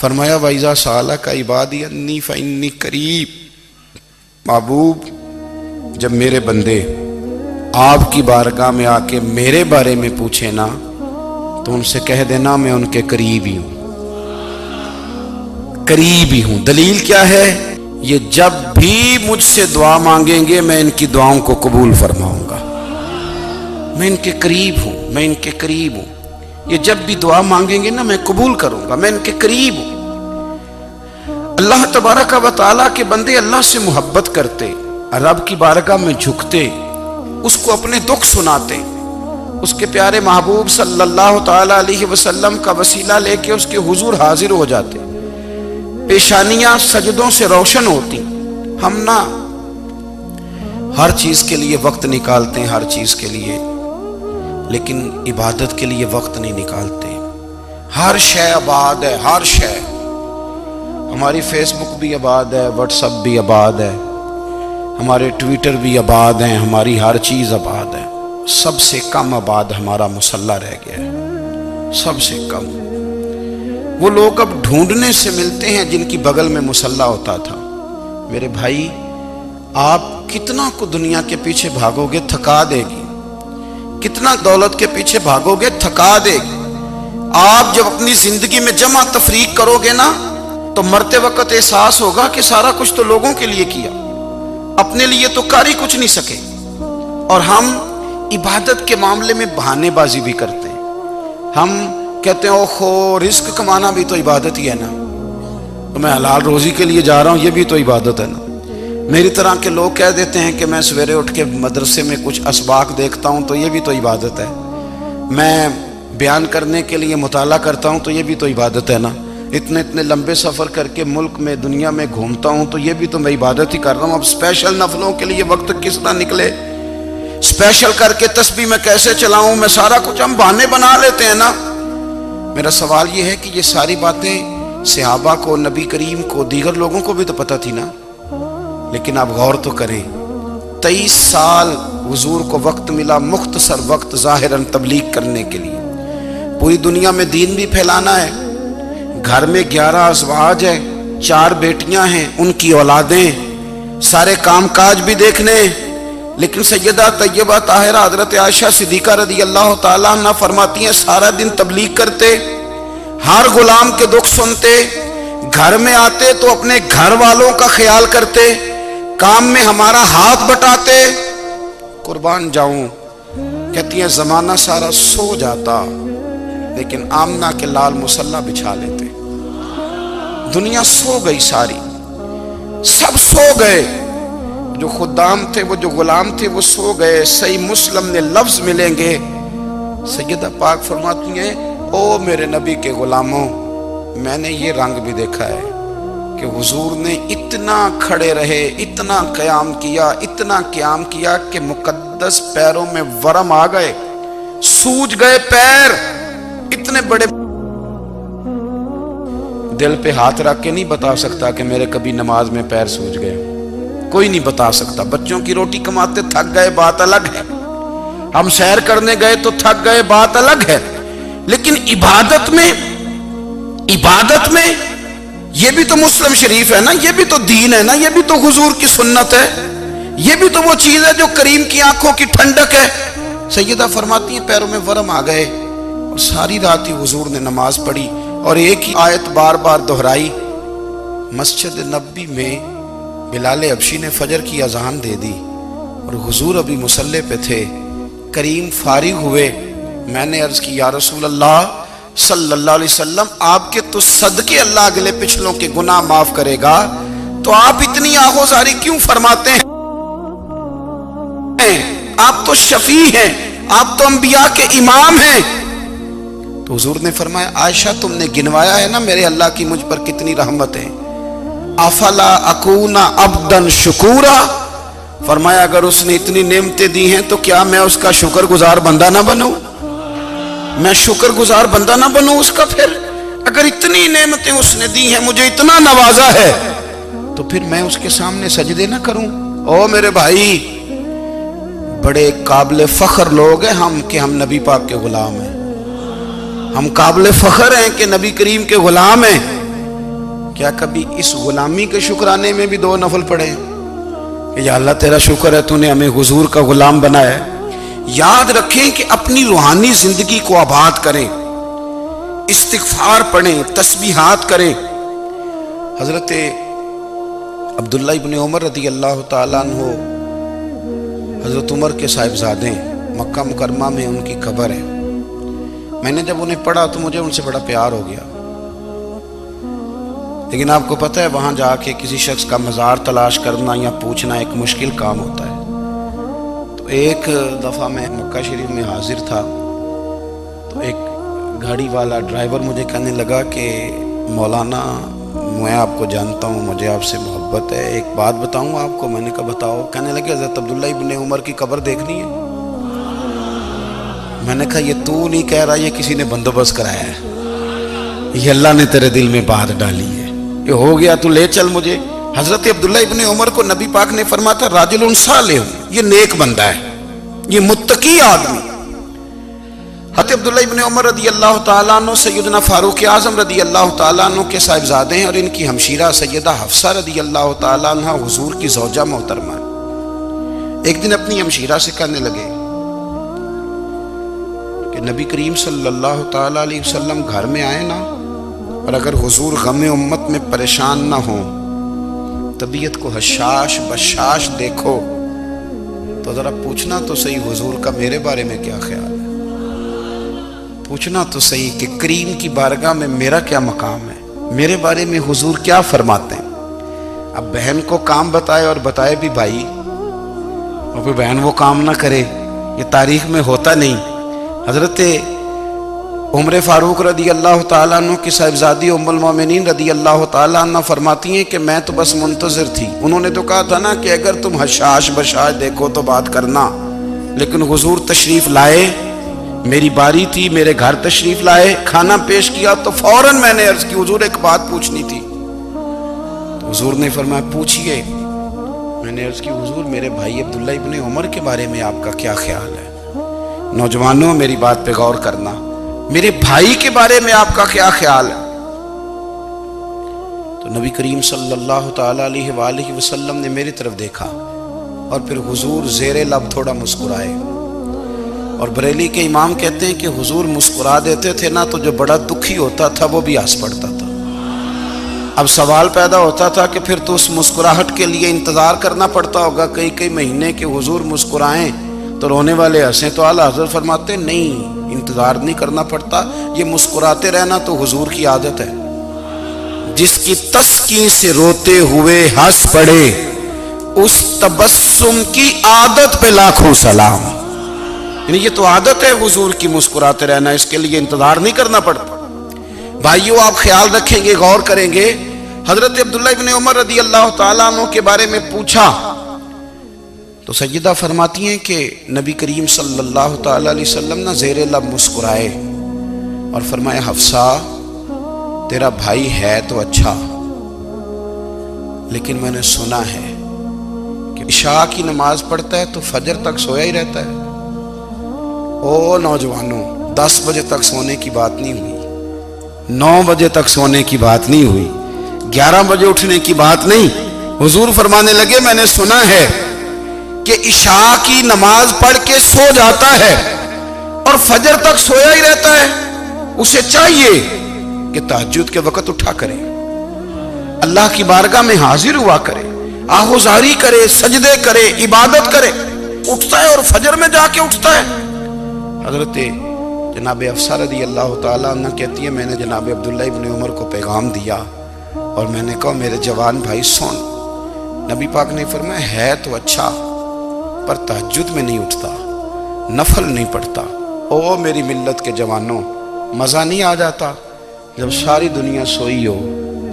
فرمایا وَإِذَا سَأَلَكَ عِبَادِي أَنِّي فَإِنِّي قَرِيب، محبوب جب میرے بندے آپ کی بارگاہ میں آ کے میرے بارے میں پوچھے نا تو ان سے کہہ دینا میں ان کے قریب ہی ہوں، قریب ہی ہوں۔ دلیل کیا ہے؟ یہ جب بھی مجھ سے دعا مانگیں گے میں ان کی دعاؤں کو قبول فرماؤں گا، میں ان کے قریب ہوں، میں ان کے قریب ہوں۔ یہ جب بھی دعا مانگیں گے نا میں قبول کروں گا، میں ان کے قریب ہوں۔ اللہ تبارک و تعالیٰ کے بندے اللہ سے محبت کرتے، رب کی بارگاہ میں جھکتے، اس کو اپنے دکھ سناتے، اس کے پیارے محبوب صلی اللہ تعالیٰ علیہ وسلم کا وسیلہ لے کے اس کے حضور حاضر ہو جاتے، پیشانیاں سجدوں سے روشن ہوتی۔ ہم نا ہر چیز کے لیے وقت نکالتے ہیں، ہر چیز کے لیے، لیکن عبادت کے لیے وقت نہیں نکالتے۔ ہر شے آباد ہے، ہر شے، ہماری فیس بک بھی آباد ہے، واٹس ایپ بھی آباد ہے، ہمارے ٹویٹر بھی آباد ہیں، ہماری ہر چیز آباد ہے۔ سب سے کم آباد ہمارا مصلی رہ گیا ہے، سب سے کم۔ وہ لوگ اب ڈھونڈنے سے ملتے ہیں جن کی بغل میں مصلی ہوتا تھا۔ میرے بھائی آپ کتنا کو دنیا کے پیچھے بھاگو گے تھکا دے گی، کتنا دولت کے پیچھے بھاگو گے تھکا دے گی۔ آپ جب اپنی زندگی میں جمع تفریق کرو گے نا تو مرتے وقت احساس ہوگا کہ سارا کچھ تو لوگوں کے لیے کیا، اپنے لیے تو کر ہی کچھ نہیں سکے۔ اور ہم عبادت کے معاملے میں بہانے بازی بھی کرتے ہیں۔ ہم کہتے ہیں اوہو رزق کمانا بھی تو عبادت ہی ہے نا، تو میں حلال روزی کے لیے جا رہا ہوں، یہ بھی تو عبادت ہے نا۔ میری طرح کے لوگ کہہ دیتے ہیں کہ میں سویرے اٹھ کے مدرسے میں کچھ اسباق دیکھتا ہوں تو یہ بھی تو عبادت ہے، میں بیان کرنے کے لیے مطالعہ کرتا ہوں تو یہ بھی تو عبادت ہے نا، اتنے لمبے سفر کر کے ملک میں دنیا میں گھومتا ہوں تو یہ بھی تو میں عبادت ہی کر رہا ہوں۔ اب اسپیشل نفلوں کے لیے وقت کس طرح نکلے، اسپیشل کر کے تسبیح میں کیسے چلاؤں، میں سارا کچھ ہم بہانے بنا لیتے ہیں نا۔ میرا سوال یہ ہے کہ یہ ساری باتیں صحابہ کو، نبی کریم کو، دیگر لوگوں کو بھی تو پتہ تھی نا، لیکن آپ غور تو کریں 23 سال حضور کو وقت ملا، مختصر وقت ظاہراً تبلیغ کرنے کے لیے، پوری دنیا میں دین بھی پھیلانا ہے۔ گھر میں 11 ازواج ہے، 4 بیٹیاں ہیں، ان کی اولادیں، سارے کام کاج بھی دیکھنے، لیکن سیدہ طیبہ طاہرہ حضرت عائشہ صدیقہ رضی اللہ تعالیٰ عنہ فرماتی ہیں سارا دن تبلیغ کرتے، ہر غلام کے دکھ سنتے، گھر میں آتے تو اپنے گھر والوں کا خیال کرتے، کام میں ہمارا ہاتھ بٹاتے۔ قربان جاؤں، کہتی ہیں زمانہ سارا سو جاتا لیکن آمنہ کے لال مصلی بچھا لیتے۔ دنیا سو گئی، ساری سب سو گئے، جو خدام تھے، وہ جو غلام تھے وہ سو گئے۔ صحیح مسلم میں لفظ ملیں گے، سیدہ پاک فرماتی ہیں او میرے نبی کے غلاموں، میں نے یہ رنگ بھی دیکھا ہے کہ حضور نے اتنا کھڑے رہے، اتنا قیام کیا، اتنا قیام کیا کہ مقدس پیروں میں ورم آ گئے، سوج گئے پیر، اتنے بڑے۔ دل پہ ہاتھ رکھ کے نہیں بتا سکتا کہ میرے کبھی نماز میں پیر سوج گئے، کوئی نہیں بتا سکتا۔ بچوں کی روٹی کماتے تھک گئے بات الگ ہے، ہم سیر کرنے گئے تو تھک گئے بات الگ ہے، لیکن عبادت میں یہ بھی تو مسلم شریف ہے نا، یہ بھی تو دین ہے نا، یہ بھی تو حضور کی سنت ہے، یہ بھی تو وہ چیز ہے جو کریم کی آنکھوں کی ٹھنڈک ہے۔ سیدہ فرماتی ہیں پیروں میں ورم آ گئے، اور ساری رات ہی حضور نے نماز پڑھی اور ایک ہی آیت بار بار دہرائی۔ مسجد نبوی میں بلال حبشی نے فجر کی اذان دے دی اور حضور ابھی مصلی پہ تھے، کریم فارغ ہوئے، میں نے عرض کی یا رسول اللہ صلی اللہ علیہ وسلم آپ کے تو صدقے اللہ اگلے پچھلوں کے گناہ معاف کرے گا، تو آپ اتنی آہوزاری کیوں فرماتے ہیں؟ آپ تو شفیع ہیں، آپ تو انبیاء کے امام ہیں۔ تو حضور نے فرمایا عائشہ تم نے گنوایا ہے نا میرے اللہ کی مجھ پر کتنی رحمت ہے، افلا اکون عبدا شکورا، فرمایا اگر اس نے اتنی نعمتیں دی ہیں تو کیا میں اس کا شکر گزار بندہ نہ بنوں، میں شکر گزار بندہ نہ بنوں اس کا؟ پھر اگر اتنی نعمتیں اس نے دی ہیں، مجھے اتنا نوازا ہے، تو پھر میں اس کے سامنے سجدے نہ کروں؟ او میرے بھائی، بڑے قابل فخر لوگ ہیں ہم کہ ہم نبی پاک کے غلام ہیں، ہم قابل فخر ہیں کہ نبی کریم کے غلام ہیں، کیا کبھی اس غلامی کے شکرانے میں بھی 2 نفل پڑھے کہ یا اللہ تیرا شکر ہے تو نے ہمیں حضور کا غلام بنایا ہے؟ یاد رکھیں کہ اپنی روحانی زندگی کو آباد کریں، استغفار پڑھیں، تسبیحات کریں۔ حضرت عبداللہ ابن عمر رضی اللہ تعالیٰ عنہ حضرت عمر کے صاحبزادے ہیں، مکہ مکرمہ میں ان کی قبر ہے۔ میں نے جب انہیں پڑھا تو مجھے ان سے بڑا پیار ہو گیا، لیکن آپ کو پتہ ہے وہاں جا کے کسی شخص کا مزار تلاش کرنا یا پوچھنا ایک مشکل کام ہوتا ہے۔ تو ایک دفعہ میں مکہ شریف میں حاضر تھا، تو ایک گاڑی والا ڈرائیور مجھے کہنے لگا کہ مولانا میں آپ کو جانتا ہوں، مجھے آپ سے محبت ہے، ایک بات بتاؤں آپ کو؟ میں نے کہا بتاؤ۔ کہنے لگے حضرت عبداللہ ابن عمر کی قبر دیکھنی ہے۔ میں نے کہا یہ تو نہیں کہہ رہا، یہ کسی نے بندوبست کرایا ہے، یہ اللہ نے تیرے دل میں بات ڈالی ہے، یہ ہو گیا، تو لے چل مجھے۔ حضرت عبداللہ ابن عمر کو نبی پاک نے فرمایا تھا راجل صالح، یہ نیک بندہ ہے، یہ متقی آدمی۔ حضرت عبداللہ ابن عمر رضی اللہ تعالیٰ عنہ سیدنا فاروق اعظم رضی اللہ تعالیٰ عنہ کے صاحبزادے ہیں، اور ان کی ہمشیرہ سیدہ حفصہ رضی اللہ تعالیٰ عنہ حضور کی زوجہ محترمہ۔ ایک دن اپنی ہمشیرہ سے کہنے لگے کہ نبی کریم صلی اللہ تعالیٰ علیہ وسلم گھر میں آئے نا، اور اگر حضور غم امت میں پریشان نہ ہوں، طبیعت کو حشاش بشاش دیکھو، تو ذرا پوچھنا تو صحیح حضور کا میرے بارے میں کیا خیال ہے، پوچھنا تو صحیح کہ کریم کی بارگاہ میں میرا کیا مقام ہے، میرے بارے میں حضور کیا فرماتے ہیں۔ اب بہن کو کام بتائے، اور بتائے بھی بھائی، اور پھر بہن وہ کام نہ کرے، یہ تاریخ میں ہوتا نہیں۔ حضرت عمر فاروق رضی اللہ تعالیٰ عنہ کی صاحبزادی ام المومنین رضی اللہ تعالیٰ عنہ فرماتی ہیں کہ میں تو بس منتظر تھی، انہوں نے تو کہا تھا نا کہ اگر تم حشاش بشاش دیکھو تو بات کرنا، لیکن حضور تشریف لائے، میری باری تھی، میرے گھر تشریف لائے، کھانا پیش کیا تو فوراً میں نے عرض کی حضور ایک بات پوچھنی تھی۔ تو حضور نے فرمایا پوچھئے۔ میں نے عرض کی حضور میرے بھائی عبداللہ ابن عمر کے بارے میں آپ کا کیا خیال ہے؟ نوجوانوں میری بات پہ غور کرنا، میرے بھائی کے بارے میں آپ کا کیا خیال ہے؟ تو نبی کریم صلی اللہ تعالیٰ علیہ وآلہ وسلم نے میری طرف دیکھا، اور پھر حضور زیر لب تھوڑا مسکرائے، اور بریلی کے امام کہتے ہیں کہ حضور مسکرا دیتے تھے نا تو جو بڑا دکھی ہوتا تھا وہ بھی ہنس پڑتا تھا۔ اب سوال پیدا ہوتا تھا کہ پھر تو اس مسکراہٹ کے لیے انتظار کرنا پڑتا ہوگا کئی مہینے کہ حضور مسکرائیں تو رونے والے ہنسیں، تو اعلیٰ حضرت فرماتے نہیں، انتظار نہیں کرنا پڑتا، یہ مسکراتے رہنا تو حضور کی عادت ہے۔ جس کی تسکین سے روتے ہوئے ہنس پڑے، اس تبسم کی عادت پہ لاکھوں سلام۔ یعنی یہ تو عادت ہے حضور کی مسکراتے رہنا، اس کے لیے انتظار نہیں کرنا پڑتا۔ بھائیو آپ خیال رکھیں گے، غور کریں گے، حضرت عبداللہ ابن عمر رضی اللہ تعالیٰ عنہ کے بارے میں پوچھا تو سیدہ فرماتی ہیں کہ نبی کریم صلی اللہ تعالیٰ علیہ وسلم نہ زیر لب مسکرائے اور فرمایا حفصہ تیرا بھائی ہے تو اچھا، لیکن میں نے سنا ہے کہ عشاء کی نماز پڑھتا ہے تو فجر تک سویا ہی رہتا ہے۔ او نوجوانوں، 10 بجے تک سونے کی بات نہیں ہوئی، 9 بجے تک سونے کی بات نہیں ہوئی، 11 بجے اٹھنے کی بات نہیں۔ حضور فرمانے لگے میں نے سنا ہے کہ عشاء کی نماز پڑھ کے سو جاتا ہے اور فجر تک سویا ہی رہتا ہے، اسے چاہیے کہ تہجد کے وقت اٹھا کرے، اللہ کی بارگاہ میں حاضر ہوا کرے، آہوزاری کرے، سجدے کرے، عبادت کرے، اٹھتا ہے اور فجر میں جا کے اٹھتا ہے۔ حضرت جناب حفصہ رضی اللہ تعالیٰ عنہ کہتی ہے میں نے جناب عبداللہ ابن عمر کو پیغام دیا اور میں نے کہا میرے جوان بھائی سن، نبی پاک نے فرمایا ہے تو اچھا پر تہجد میں نہیں اٹھتا، نفل نہیں پڑھتا۔ او میری ملت کے جوانوں، مزہ نہیں آ جاتا جب ساری دنیا سوئی ہو،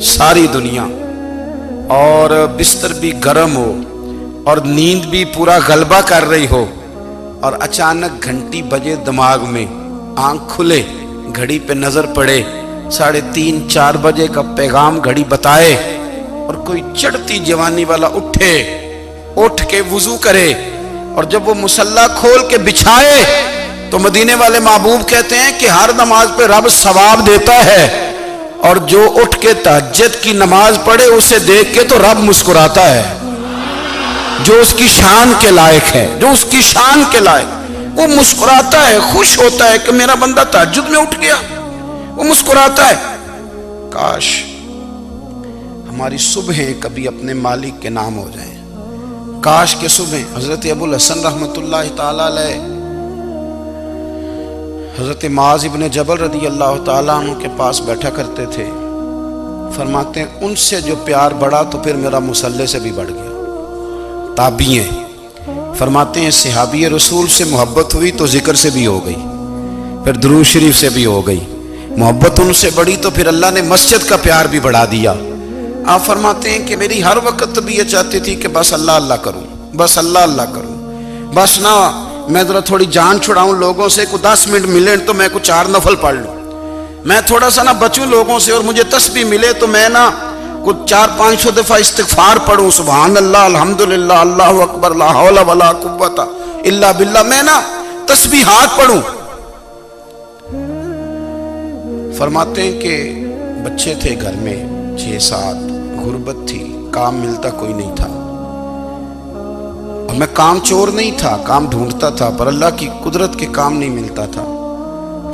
ساری دنیا، اور بستر بھی گرم ہو اور نیند بھی پورا غلبہ کر رہی ہو، اور اچانک گھنٹی بجے دماغ میں، آنکھ کھلے، گھڑی پہ نظر پڑے، 3:30 4 بجے کا پیغام گھڑی بتائے، اور کوئی چڑھتی جوانی والا اٹھ کے وضو کرے، اور جب وہ مصلی کھول کے بچھائے تو مدینے والے محبوب کہتے ہیں کہ ہر نماز پہ رب ثواب دیتا ہے، اور جو اٹھ کے تہجد کی نماز پڑھے اسے دیکھ کے تو رب مسکراتا ہے، جو اس کی شان کے لائق ہے، جو اس کی شان کے لائق، وہ مسکراتا ہے، خوش ہوتا ہے کہ میرا بندہ تہجد میں اٹھ گیا، وہ مسکراتا ہے۔ کاش ہماری صبحیں کبھی اپنے مالک کے نام ہو جائیں، کاش کے صبح۔ حضرت ابو الحسن رحمت اللہ تعالی علیہ حضرت معاذ ابن جبل رضی اللہ تعالیٰ عنہ کے پاس بیٹھا کرتے تھے، فرماتے ہیں ان سے جو پیار بڑھا تو پھر میرا مصلی سے بھی بڑھ گیا۔ تابعی ہیں، فرماتے ہیں صحابی رسول سے محبت ہوئی تو ذکر سے بھی ہو گئی، پھر درود شریف سے بھی ہو گئی، محبت ان سے بڑھی تو پھر اللہ نے مسجد کا پیار بھی بڑھا دیا۔ آپ فرماتے ہیں کہ میری ہر وقت طبیعت چاہتی تھی کہ بس اللہ اللہ کروں، بس اللہ اللہ کروں، بس نہ میں ذرا تھوڑی جان چھڑاؤں لوگوں سے، کو 10 منٹ ملے تو میں کو 4 نفل پڑھ لوں، میں تھوڑا سا نہ بچوں لوگوں سے، اور مجھے تسبیح ملے تو میں نہ کچھ 400-500 دفعہ استغفار پڑھوں، سبحان اللہ، الحمدللہ، اللہ اکبر، لا حول ولا قوت الا باللہ، میں نہ تسبیحات پڑھوں۔ فرماتے ہیں کہ بچے تھے گھر میں 6-7، غربت تھی، کام ملتا کوئی نہیں تھا، اور میں کام چور نہیں تھا، کام ڈھونڈتا تھا، پر اللہ کی قدرت کے کام نہیں ملتا تھا۔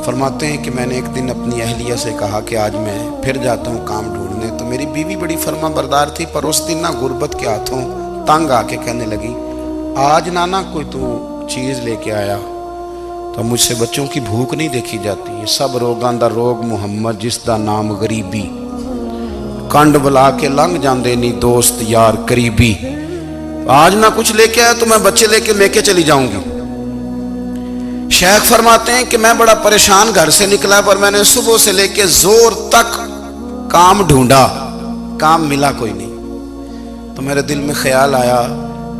فرماتے ہیں کہ میں نے ایک دن اپنی اہلیہ سے کہا کہ آج میں پھر جاتا ہوں کام ڈھونڈنے، تو میری بیوی بڑی فرما بردار تھی، پر اس دن نہ غربت کے ہاتھوں تنگ آ کے کہنے لگی آج نانا کوئی تو چیز لے کے آیا، تو مجھ سے بچوں کی بھوک نہیں دیکھی جاتی، یہ سب روگاں دا روگ محمد جس دا نام غریبی، کنڈ بلا کے لنگ جاندے نہیں دوست یار قریبی، آج نہ کچھ لے کے آیا تو میں بچے لے کے چلی جاؤں گی۔ شیخ فرماتے ہیں کہ میں بڑا پریشان گھر سے نکلا، پر میں نے صبح سے لے کے زور تک کام ڈھونڈا، کام ملا کوئی نہیں، تو میرے دل میں خیال آیا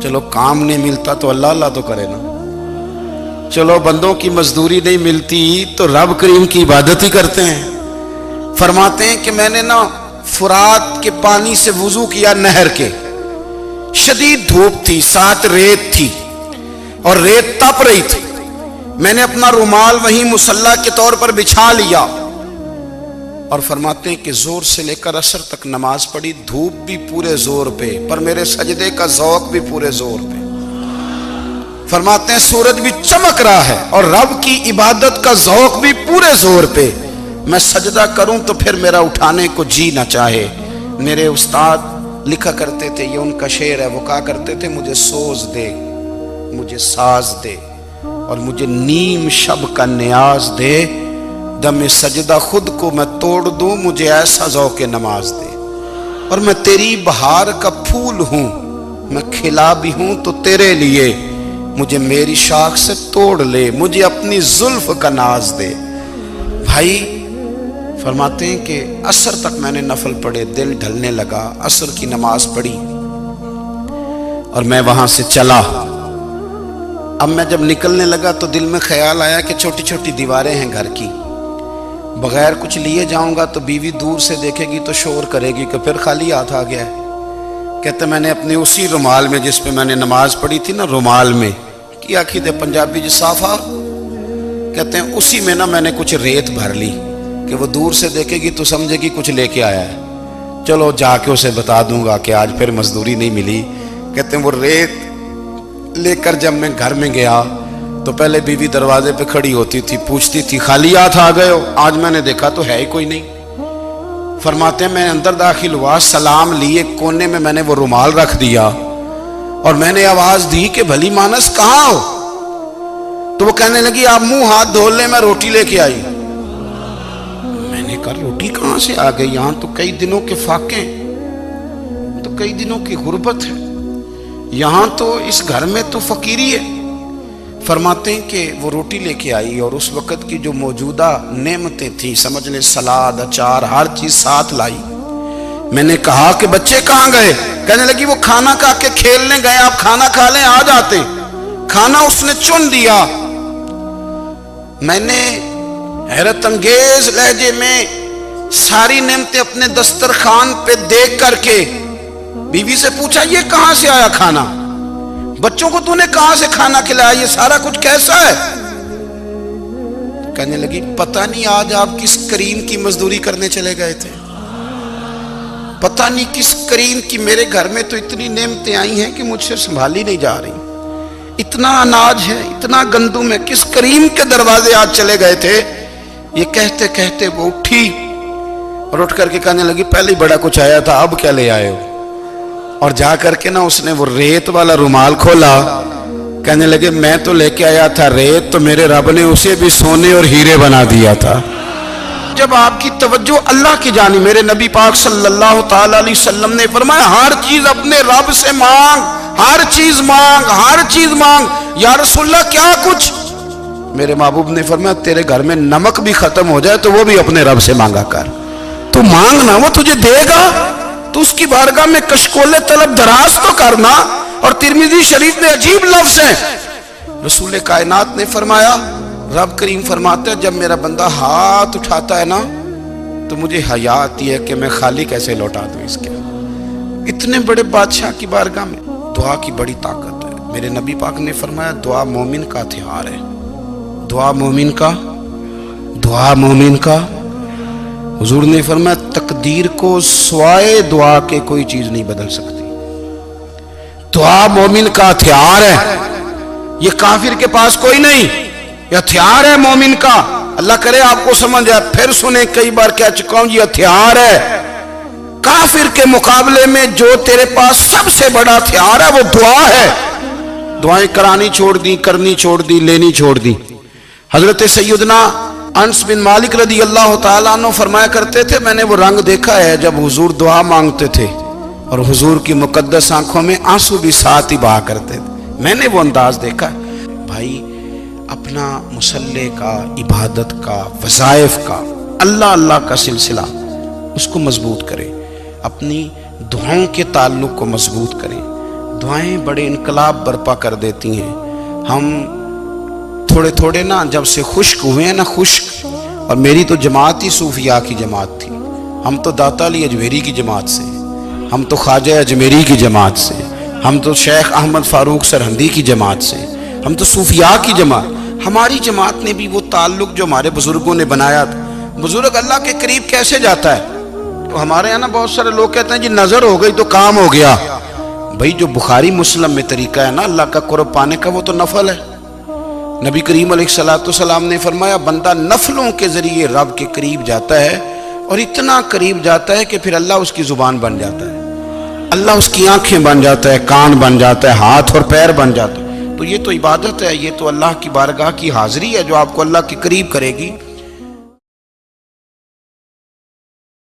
چلو کام نہیں ملتا تو اللہ اللہ تو کرے نا، چلو بندوں کی مزدوری نہیں ملتی تو رب کریم کی عبادت ہی کرتے ہیں۔ فرماتے ہیں کہ میں نے نا فرات کے پانی سے وضو کیا، نہر کے، شدید دھوپ تھی، ساتھ ریت تھی اور ریت تپ رہی تھی، میں نے اپنا رومال وہیں مصلی کے طور پر بچھا لیا، اور فرماتے ہیں کہ زور سے لے کر عصر تک نماز پڑھی، دھوپ بھی پورے زور پہ، پر میرے سجدے کا ذوق بھی پورے زور پہ۔ فرماتے ہیں سورج بھی چمک رہا ہے اور رب کی عبادت کا ذوق بھی پورے زور پہ، میں سجدہ کروں تو پھر میرا اٹھانے کو جی نہ چاہے۔ میرے استاد لکھا کرتے تھے، یہ ان کا شعر ہے، وہ کہا کرتے تھے مجھے سوز دے، مجھے ساز دے، اور مجھے نیم شب کا نیاز دے، دم سجدہ خود کو میں توڑ دوں، مجھے ایسا ذوق نماز دے، اور میں تیری بہار کا پھول ہوں، میں کھلا بھی ہوں تو تیرے لیے، مجھے میری شاخ سے توڑ لے، مجھے اپنی زلف کا ناز دے۔ بھائی فرماتے ہیں کہ عصر تک میں نے نفل پڑھے، دل ڈھلنے لگا، عصر کی نماز پڑھی اور میں وہاں سے چلا۔ اب میں جب نکلنے لگا تو دل میں خیال آیا کہ چھوٹی چھوٹی دیواریں ہیں گھر کی، بغیر کچھ لیے جاؤں گا تو بیوی دور سے دیکھے گی تو شور کرے گی کہ پھر خالی ہاتھ آ گیا ہے۔ کہتے میں نے اپنے اسی رومال میں جس پہ میں نے نماز پڑھی تھی نا، رومال میں کیا آخی دے پنجابی جی صافہ، کہتے ہیں اسی میں نا میں نے کچھ ریت بھر لی کہ وہ دور سے دیکھے گی تو سمجھے گی کچھ لے کے آیا ہے، چلو جا کے اسے بتا دوں گا کہ آج پھر مزدوری نہیں ملی۔ کہتے ہیں وہ ریت لے کر جب میں گھر میں گیا تو پہلے بیوی دروازے پہ کھڑی ہوتی تھی، پوچھتی تھی خالی ہاتھ آ گئے ہو؟ آج میں نے دیکھا تو ہے ہی کوئی نہیں۔ فرماتے ہیں میں اندر داخل ہوا، سلام لیے، کونے میں نے وہ رومال رکھ دیا اور میں نے آواز دی کہ بھلی مانس کہاں ہو؟ تو وہ کہنے لگی آپ منہ ہاتھ دھو لیں، میں روٹی لے کے آئی۔ میں نے کہا روٹی کہاں سے آ گئی؟ یہاں تو کئی دنوں کے فاقے، تو کئی دنوں کی غربت ہے، یہاں تو اس گھر میں تو فقیری ہے۔ فرماتے ہیں کہ وہ روٹی لے کے آئی اور اس وقت کی جو موجودہ نعمتیں تھیں، سمجھ لیں سلاد، اچار، ہر چیز ساتھ لائی۔ میں نے کہا کہ بچے کہاں گئے؟ کہنے لگی وہ کھانا کھا کے کھیلنے گئے، آپ کھانا کھا لیں آ جاتے۔ کھانا اس نے چن دیا۔ میں نے حیرت انگیز لہجے میں ساری نعمتیں اپنے دسترخوان پہ دیکھ کر کے بیوی سے پوچھا یہ کہاں سے آیا کھانا؟ بچوں کو تو نے کہاں سے کھانا کھلایا؟ یہ سارا کچھ کیسا ہے؟ کہنے لگی پتہ نہیں آج آپ کس کریم کی مزدوری کرنے چلے گئے تھے، پتہ نہیں کس کریم کی، میرے گھر میں تو اتنی نعمتیں آئی ہیں کہ مجھ سے سنبھالی نہیں جا رہی، اتنا اناج ہے، اتنا گندم ہے، کس کریم کے دروازے آج چلے گئے تھے۔ یہ کہتے کہتے وہ اٹھی اور اٹھ کر کے کہنے لگی پہلے ہی بڑا کچھ آیا تھا، اب کیا لے آئے ہو؟ اور جا کر کے نا اس نے وہ ریت والا رومال کھولا، کہنے لگے میں تو لے کے آیا تھا ریت، تو میرے رب نے اسے بھی سونے اور ہیرے بنا دیا تھا۔ جب آپ کی توجہ اللہ کی جانب، میرے نبی پاک صلی اللہ تعالی علیہ وسلم نے فرمایا ہر چیز اپنے رب سے مانگ، ہر چیز مانگ، ہر چیز مانگ۔ یا رسول اللہ کیا کچھ؟ میرے محبوب نے فرمایا تیرے گھر میں نمک بھی ختم ہو جائے تو وہ بھی اپنے رب سے مانگا کر، تو مانگنا وہ تجھے دے گا، تو اس کی بارگاہ میں کشکول طلب دراز تو کرنا۔ اور ترمذی شریف میں عجیب لفظ ہیں، رسول کائنات نے فرمایا، رب کریم فرماتا ہے جب میرا بندہ ہاتھ اٹھاتا ہے نا تو مجھے حیا آتی ہے کہ میں خالی کیسے لوٹا دوں اس کے۔ اتنے بڑے بادشاہ کی بارگاہ میں دعا کی بڑی طاقت ہے۔ میرے نبی پاک نے فرمایا دعا مومن کا ہتھیار ہے، دعا مومن کا، دعا مومن کا۔ حضور نے فرمایا تقدیر کو سوائے دعا کے کوئی چیز نہیں بدل سکتی، دعا مومن کا ہتھیار ہے، یہ کافر کے پاس کوئی نہیں، یہ ہتھیار ہے مومن کا۔ اللہ کرے آپ کو سمجھ آئے، پھر سنیں، کئی بار کہہ چکا ہوں یہ ہتھیار ہے۔ کافر کے مقابلے میں جو تیرے پاس سب سے بڑا ہتھیار ہے وہ دعا ہے۔ دعائیں کرانی چھوڑ دی، کرنی چھوڑ دی، لینی چھوڑ دی۔ حضرت سیدنا انس بن مالک رضی اللہ تعالیٰ عنہ فرمایا کرتے تھے میں نے وہ رنگ دیکھا ہے جب حضور دعا مانگتے تھے اور حضور کی مقدس آنکھوں میں آنسو بھی ساتھ ہی بہا کرتے تھے، میں نے وہ انداز دیکھا ہے۔ بھائی اپنا مصلی کا، عبادت کا، وظائف کا، اللہ اللہ کا سلسلہ اس کو مضبوط کریں، اپنی دعاؤں کے تعلق کو مضبوط کریں۔ دعائیں بڑے انقلاب برپا کر دیتی ہیں۔ ہم تھوڑے تھوڑے نا جب سے خشک ہوئے ہیں نا، خشک، اور میری تو جماعت ہی صوفیاء کی جماعت تھی، ہم تو داتا علی اجمیری کی جماعت سے، ہم تو خواجہ اجمیری کی جماعت سے، ہم تو شیخ احمد فاروق سرہندی کی جماعت سے، ہم تو صوفیاء کی جماعت۔ ہماری جماعت نے بھی وہ تعلق جو ہمارے بزرگوں نے بنایا تھا۔ بزرگ اللہ کے قریب کیسے جاتا ہے؟ تو ہمارے یہاں نا بہت سارے لوگ کہتے ہیں جی نظر ہو گئی تو کام ہو گیا۔ بھائی جو بخاری مسلم میں طریقہ ہے نا اللہ کا قرب پانے کا، وہ تو نفل ہے۔ نبی کریم علیہ السلام نے فرمایا بندہ نفلوں کے ذریعے رب کے قریب جاتا ہے، اور اتنا قریب جاتا ہے کہ پھر اللہ اس کی زبان بن جاتا ہے، اللہ اس کی آنکھیں بن جاتا ہے، کان بن جاتا ہے، ہاتھ اور پیر بن جاتا ہے۔ تو یہ تو عبادت ہے، یہ تو اللہ کی بارگاہ کی حاضری ہے جو آپ کو اللہ کے قریب کرے گی۔